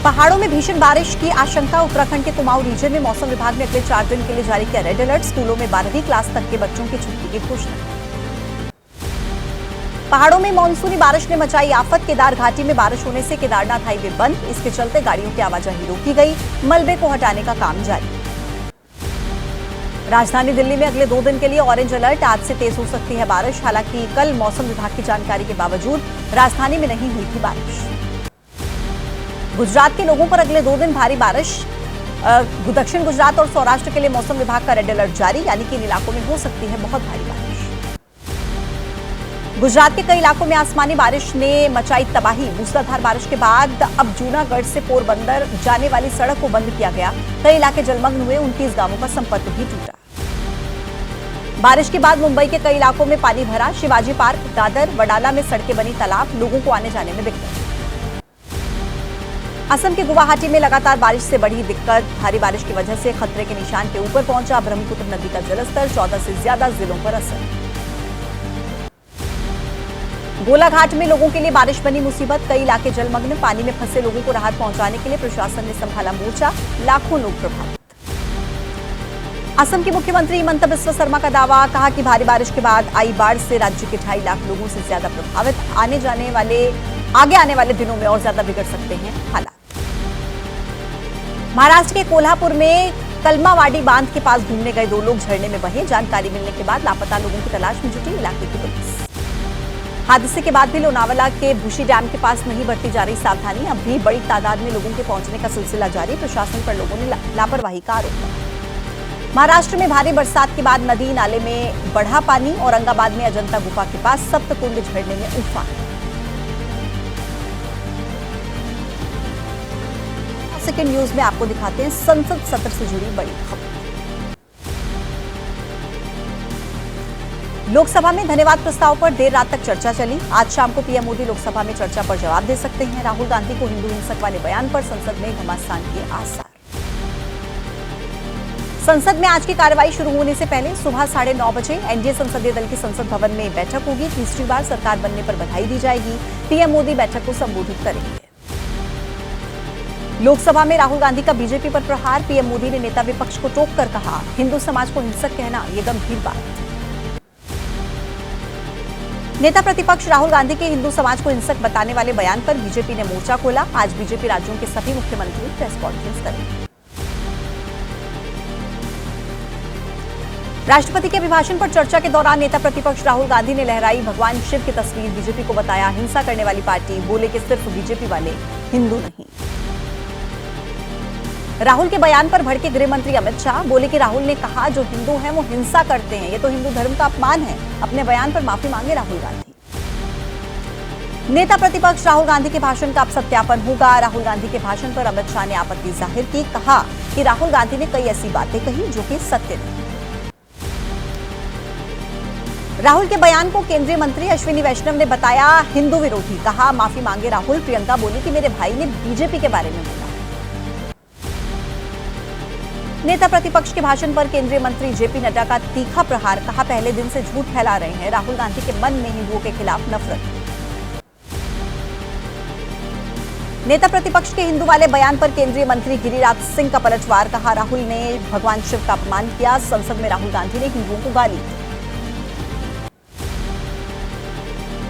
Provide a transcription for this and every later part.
पहाड़ों में भीषण बारिश की आशंका। उत्तराखंड के कुमाऊं रीजन में मौसम विभाग ने अगले 4 दिन के लिए जारी किया रेड अलर्ट। स्कूलों में 12वीं क्लास तक के बच्चों की छुट्टी की घोषणा। पहाड़ों में मानसूनी बारिश ने मचाई आफत। केदार घाटी में बारिश होने से केदारनाथ हाईवे बंद। इसके चलते गाड़ियों की आवाजाही रोकी गई। मलबे को हटाने का काम जारी। राजधानी दिल्ली में अगले 2 दिन के लिए ऑरेंज अलर्ट। आज से तेज हो सकती है बारिश। हालांकि कल मौसम विभाग की जानकारी के बावजूद राजधानी में नहीं हुई थी बारिश। गुजरात के लोगों पर अगले 2 दिन भारी बारिश। दक्षिण गुजरात और सौराष्ट्र के लिए मौसम विभाग का रेड अलर्ट जारी, यानी कि इन इलाकों में हो सकती है बहुत भारी बारिश। गुजरात के कई इलाकों में आसमानी बारिश ने मचाई तबाही। मूसलाधार बारिश के बाद अब जूनागढ़ से पोरबंदर जाने वाली सड़क को बंद किया गया। कई इलाके जलमग्न हुए। 29 गांवों का संपर्क भी टूटा। बारिश के बाद मुंबई के कई इलाकों में पानी भरा। शिवाजी पार्क, दादर, वडाला में सड़कें बनी तालाब। लोगों को आने जाने में दिक्कत। असम के गुवाहाटी में लगातार बारिश से बढ़ी दिक्कत। भारी बारिश की वजह से खतरे के निशान के ऊपर पहुंचा ब्रह्मपुत्र नदी का जलस्तर। 14 से ज्यादा जिलों पर असर। गोलाघाट में लोगों के लिए बारिश बनी मुसीबत। कई इलाके जलमग्न। पानी में फंसे लोगों को राहत पहुंचाने के लिए प्रशासन ने संभाला मोर्चा। लाखों लोग प्रभावित। असम के मुख्यमंत्री हिमंता बिस्वा शर्मा का दावा। कहा कि भारी बारिश के बाद आई बाढ़ से राज्य के 2.5 लाख लोगों से ज्यादा प्रभावित। आगे आने वाले दिनों में और ज्यादा बिगड़ सकते हैं हालात। महाराष्ट्र के कोल्हापुर में कलमावाड़ी बांध के पास घूमने गए 2 लोग झरने में बहे। जानकारी मिलने के बाद लापता लोगों की तलाश में जुटी इलाके की पुलिस। हादसे के बाद भी लोनावाला के भूशी डैम के पास नहीं बरती जा रही सावधानी। अब भी बड़ी तादाद में लोगों के पहुंचने का सिलसिला जारी। प्रशासन पर लोगों ने लापरवाही का आरोप लगाया। महाराष्ट्र में भारी बरसात के बाद नदी नाले में बढ़ा पानी। औरंगाबाद में अजंता गुफा के पास सप्तकुंड झरने में उफान। सेकेंड न्यूज में आपको दिखाते हैं संसद सत्र से जुड़ी बड़ी खबर। लोकसभा में धन्यवाद प्रस्ताव पर देर रात तक चर्चा चली। आज शाम को पीएम मोदी लोकसभा में चर्चा पर जवाब दे सकते हैं। राहुल गांधी को हिंदू हिंसक वाले बयान पर संसद में घमासान के आसार। संसद में आज की कार्रवाई शुरू होने से पहले सुबह 9:30 बजे एनडीए संसदीय दल की संसद भवन में बैठक होगी। तीसरी बार सरकार बनने पर बधाई दी जाएगी। पीएम मोदी बैठक को संबोधित करेंगे। लोकसभा में राहुल गांधी का बीजेपी पर प्रहार। पीएम मोदी ने नेता विपक्ष को टोककर कहा, हिंदू समाज को हिंसक कहना यह गंभीर बात। नेता प्रतिपक्ष राहुल गांधी के हिंदू समाज को हिंसक बताने वाले बयान पर बीजेपी ने मोर्चा खोला। आज बीजेपी राज्यों के सभी मुख्यमंत्री प्रेस कॉन्फ्रेंस करेंगे। राष्ट्रपति के अभिभाषण पर चर्चा के दौरान नेता प्रतिपक्ष राहुल गांधी ने लहराई भगवान शिव की तस्वीर। बीजेपी को बताया हिंसा करने वाली पार्टी। बोले कि सिर्फ बीजेपी वाले हिंदू नहीं। राहुल के बयान पर भड़के गृह मंत्री अमित शाह। बोले कि राहुल ने कहा जो हिंदू हैं वो हिंसा करते हैं। ये तो हिंदू धर्म का अपमान है। अपने बयान पर माफी मांगे राहुल गांधी। नेता प्रतिपक्ष राहुल गांधी के भाषण का अब सत्यापन होगा। राहुल गांधी के भाषण पर अमित शाह ने आपत्ति जाहिर की। कहा कि राहुल गांधी ने कई ऐसी बातें कही जो कि सत्य नहीं। राहुल के बयान को केंद्रीय मंत्री अश्विनी वैष्णव ने बताया हिंदू विरोधी। कहा माफी मांगे राहुल। प्रियंका बोली कि मेरे भाई ने बीजेपी के बारे में बोला। नेता प्रतिपक्ष के भाषण पर केंद्रीय मंत्री जेपी नड्डा का तीखा प्रहार। कहा पहले दिन से झूठ फैला रहे हैं। राहुल गांधी के मन में हिंदुओं के खिलाफ नफरत। नेता प्रतिपक्ष के हिंदू वाले बयान पर केंद्रीय मंत्री गिरिराज सिंह का पलटवार। कहा राहुल ने भगवान शिव का अपमान किया। संसद में राहुल गांधी ने हिंदुओं को गाली।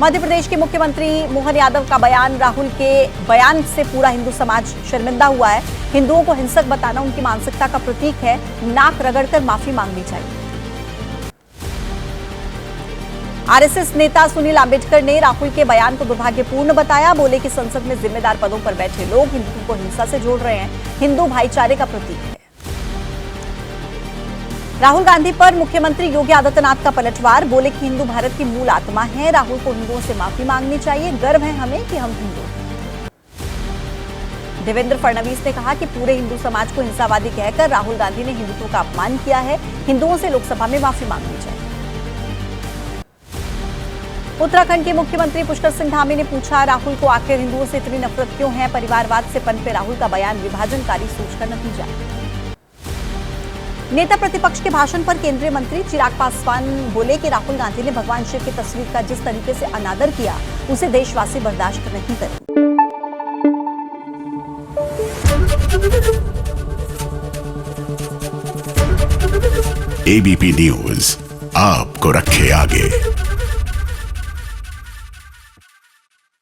मध्य प्रदेश के मुख्यमंत्री मोहन यादव का बयान। राहुल के बयान से पूरा हिंदू समाज शर्मिंदा हुआ है। हिंदुओं को हिंसक बताना उनकी मानसिकता का प्रतीक है। नाक रगड़कर माफी मांगनी चाहिए। आरएसएस नेता सुनील अंबेडकर ने राहुल के बयान को दुर्भाग्यपूर्ण बताया। बोले कि संसद में जिम्मेदार पदों पर बैठे लोग हिंदुओं को हिंसा से जोड़ रहे हैं। हिंदू भाईचारे का प्रतीक है। राहुल गांधी पर मुख्यमंत्री योगी आदित्यनाथ का पलटवार। बोले कि हिंदू भारत की मूल आत्मा है। राहुल को हिंदुओं से माफी मांगनी चाहिए। गर्व है हमें कि हम हिंदू हैं। देवेंद्र फडणवीस ने कहा कि पूरे हिंदू समाज को हिंसावादी कहकर राहुल गांधी ने हिंदुत्व का अपमान किया है। हिंदुओं से लोकसभा में माफी मांगनी चाहिए। उत्तराखंड के मुख्यमंत्री पुष्कर सिंह धामी ने पूछा राहुल को आखिर हिंदुओं से इतनी नफरत क्यों है। परिवारवाद से पनपे राहुल का बयान विभाजनकारी सोच का नतीजा। नेता प्रतिपक्ष के भाषण पर केंद्रीय मंत्री चिराग पासवान बोले कि राहुल गांधी ने भगवान शिव की तस्वीर का जिस तरीके से अनादर किया उसे देशवासी बर्दाश्त नहीं करेंगे। एबीपी न्यूज आपको रखे आगे।